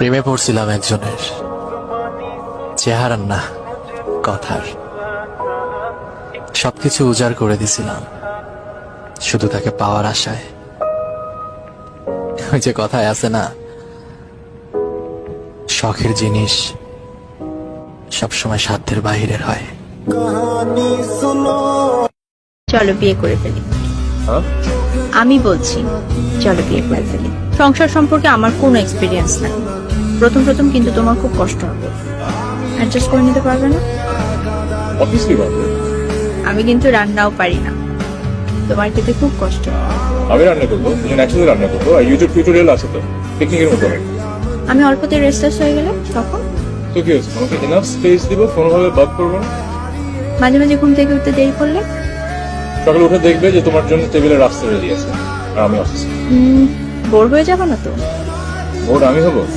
প্রেমে পড়ছিলাম একজনের, চেহারার না কথার। সবকিছু উজাড় করে দিছিলাম শুধু তাকে পাওয়ার আশায়। ওই যে কথায় আছে না, শখের জিনিস সবসময় সাধ্যের বাহিরের হয়। চলো বিয়ে করে ফেলি। হ্যাঁ? আমি বলছি চলো বিয়ে করে ফেলি। সংসার সম্পর্কে আমার কোনো এক্সপিরিয়েন্স নাই। প্রথম প্রথম কিন্তু তোমার খুব কষ্ট হবে। অ্যাডজাস্ট করে নিতে পারবে না? অবভিয়াসলি পারবো। আমি কিন্তু রান্নাও পারি না, তোমার খেতে খুব কষ্ট হবে। আমি রান্না করবো, তুমি ন্যাচারালি রান্না করবো, আর ইউটিউব টিউটোরিয়াল আছে তো টেকনিকের মতো হয়। আমি অল্পতে রেস্টলেস হয়ে গেলে তখন তো কি হচ্ছে, তোমাকে এনাফ স্পেস দিব, কোনোভাবে বাদ করবো না। মাঝে মাঝে ঘুম থেকে উঠতে দেরি করলে সকালে উঠে দেখবে যে তোমার জন্য টেবিলে রাস্তা রেডি আছে, আর আমি অফিসে। বোর হয়ে যাবো না তো? ওর আমি হবো।